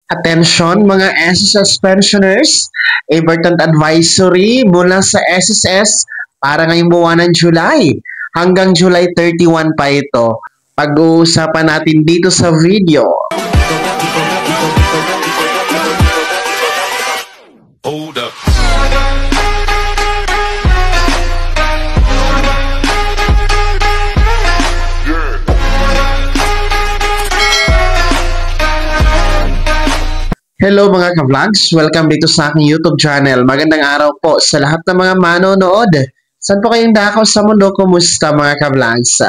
Attention mga SSS pensioners, important advisory mula sa SSS para ngayong buwan ng July. Hanggang July 31 pa ito. Pag-uusapan natin dito sa video. Hold up. Hello mga ka-vlogs! Welcome dito sa aking YouTube channel. Magandang araw po sa lahat ng mga manonood. Saan po kayong dakaw sa mundo? Kumusta mga ka-vlogs?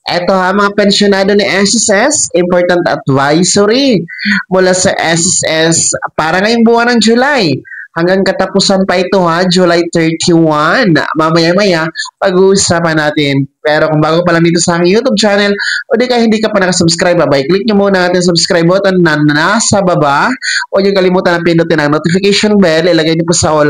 Eto mga pensyonado ni SSS, important advisory mula sa SSS para ngayong buwan ng July. Hanggang katapusan pa ito July 31. Mamaya-maya, pag-uusapan natin. Pero kung bago pa lang dito sa aking YouTube channel, o di kaya hindi ka pa nakasubscribe, click nyo muna natin subscribe button na nasa baba. O yung kalimutan na pindutin ang notification bell, ilagay nyo po sa all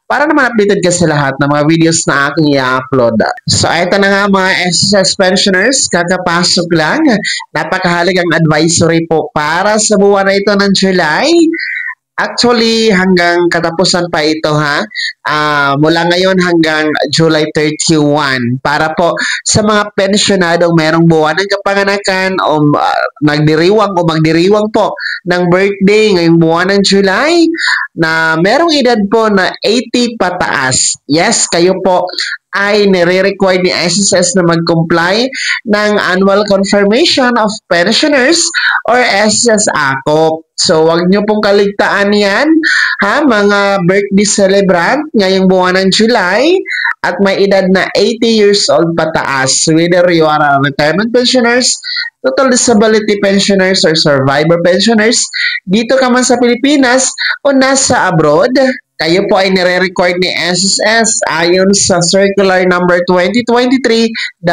para naman updated ka sa lahat ng mga videos na aking i-upload. So, ito na nga mga SSS pensioners, kakapasok lang. Napakahalagang advisory po para sa buwan na ito ng July. Actually, hanggang katapusan pa ito mula ngayon hanggang July 31 para po sa mga pensyonadong merong buwan ng kapanganakan o nagdiriwang o magdiriwang po ng birthday ngayong buwan ng July na merong edad po na 80 pataas. Yes, kayo po ay nire-require ni SSS na mag-comply ng Annual Confirmation of Pensioners or SSS ACOP. So, wag nyo pong kaligtaan yan, mga birthday celebrant ngayong buwan ng July at may edad na 80 years old pataas. Whether you are a retirement pensioners, total disability pensioners, or survivor pensioners, dito ka man sa Pilipinas o nasa abroad, kayo po ay nire-record ni SSS ayon sa Circular Number 2023-013,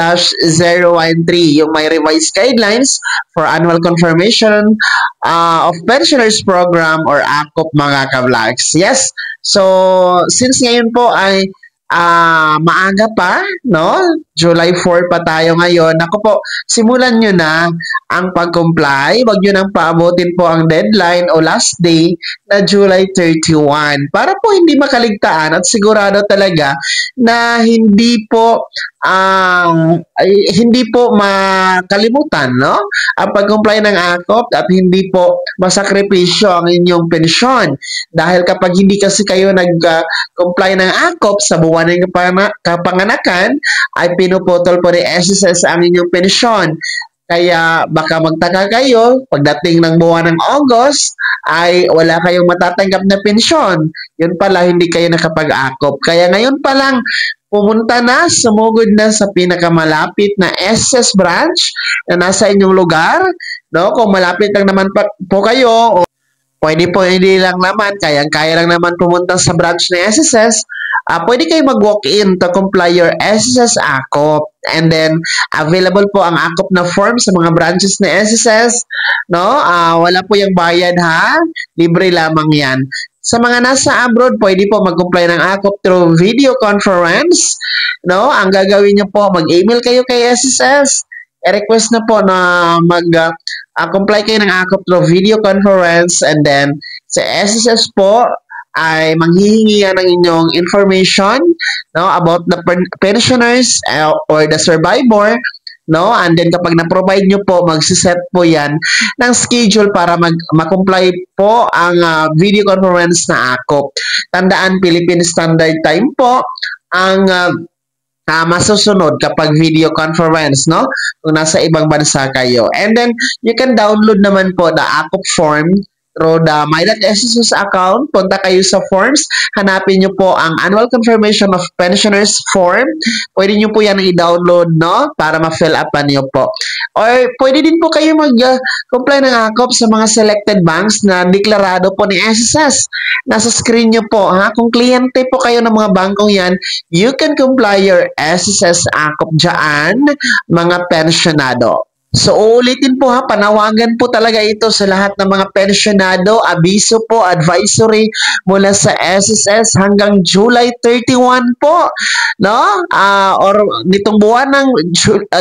yung may revised guidelines for annual confirmation of pensioners program or ACOP mga ka-vlogs. Yes, so since ngayon po ay maaga pa, no? July 4 pa tayo ngayon. Ako po, simulan nyo na ang pag-comply. Huwag nyo nang paabutin po ang deadline o last day na July 31 para po hindi makaligtaan at sigurado talaga na hindi po makalimutan, no? Ang pag-comply ng ACOP at hindi po masakripisyo ang inyong pensyon. Dahil kapag hindi kasi kayo nag-comply ng ACOP sa buwan ng kapanganakan, ay pinuputol po ni SSS ang inyong pensyon. Kaya baka magtaka kayo, pagdating ng buwan ng August, ay wala kayong matatanggap na pensyon. Yun pala, hindi kayo nakapag-ACOP. Kaya ngayon pa lang, pumunta na, sumugod na sa pinakamalapit na SSS branch na nasa inyong lugar. No? Kung malapit lang naman po kayo, pwede po hindi lang naman, kaya lang naman pumunta sa branch ng SSS, pwede kayo mag-walk-in to comply your SSS ACOP. And then, available po ang ACOP na form sa mga branches ng SSS. No? Wala po yung bayad libre lamang yan. Sa mga nasa abroad, pwede po mag-comply ng ACOP through video conference. No? Ang gagawin nyo po, mag-email kayo kay SSS. I-request na po na mag-comply kayo ng ACOP through video conference, and then sa SSS po ay manghihingi ng inyong information, no, about the pensioners or the survivor, no, and then kapag na-provide nyo po, magsiset po yan ng schedule para mag-comply po ang video conference na ACOP. Tandaan, Philippine Standard Time po ang masusunod kapag video conference, no? Kung nasa ibang bansa kayo. And then, you can download naman po the ACOP form through the My.SSS account. Punta kayo sa forms, hanapin nyo po ang Annual Confirmation of Pensioners form. Pwede nyo po yan i-download, no? Para ma-fill upan nyo po. Or pwede din po kayo mag-comply ng ACOP sa mga selected banks na deklarado po ni SSS. Nasa screen nyo po, kung kliyente po kayo ng mga bangkong yan, you can comply your SSS ACOP dyan, mga pensionado. So ulitin po ha, panawagan po talaga ito sa lahat ng mga pensyonado, abiso po, advisory mula sa SSS hanggang July 31 po, no? Or nitong buwan ng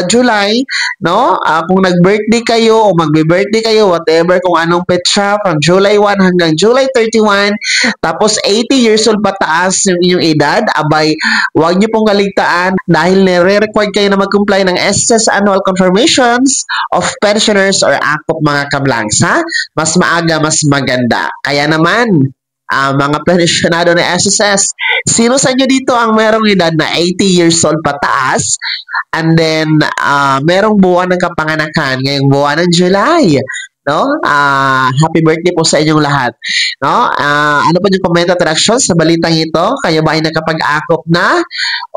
July, no? Kung nag-birthday kayo o magbe-birthday kayo, whatever kung anong petsa from July 1 hanggang July 31, tapos 80 years old pataas yung inyong edad, abay, huwag niyo pong kaligtaan dahil nire-required kayo na mag-comply ng SSS annual confirmations of pensioners or AKOP mga kablangs, ha? Mas maaga, mas maganda. Kaya naman, mga pensionado ng SSS, sino sa inyo dito ang merong edad na 80 years old pataas and then merong buwan ng kapanganakan ngayong buwan ng July? No? Happy birthday po sa inyong lahat. No? Ano po yung comment at reaction sa balitang ito? Kayo ba ay nakapag-akop na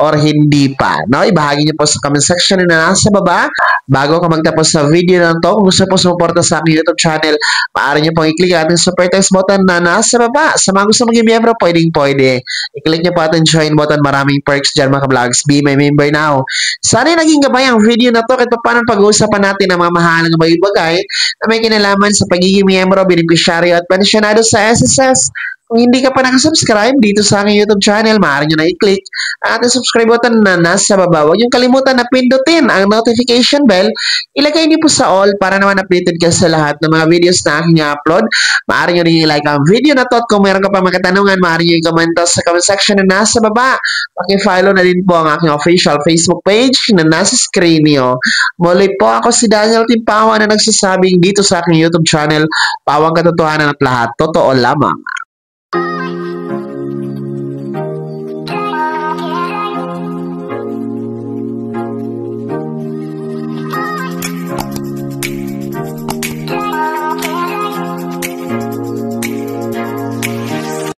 or hindi pa? No? Ibahagi niyo po sa comment section na nasa baba. Bago ka magtapos sa video na to, kung gusto po sumuporta sa aking YouTube channel, maaari niyo pong i-click ang ating super text button na nasa baba. Sa mga gusto maging miyembro, pwedeng-pwede. I-click niyo po ating join button. Maraming perks dyan mga vlogs. Be my member now. Sana naging gabay ang video na to kahit paano pag-uusapan natin ang mga mahalagang bagay na may kinalaman sa pagiging miyembro, beneficiaryo at pensyonado sa SSS. Kung hindi ka pa nakasubscribe dito sa aking YouTube channel, maaari nyo na i-click ang ating subscribe button na nasa baba. Huwag niyong kalimutan na pindutin ang notification bell. Ilagay niyo po sa all para naman updated ka sa lahat ng mga videos na aking upload. Maaari nyo rin i-like ang video na to at kung meron ka pa mga katanungan, maaari nyo i-comment sa comment section na nasa baba. Paki-follow na din po ang aking official Facebook page na nasa screen niyo. Muli po ako si Daniel Timpawa na nagsasabing dito sa aking YouTube channel, pawang katotohanan at lahat, totoo lamang.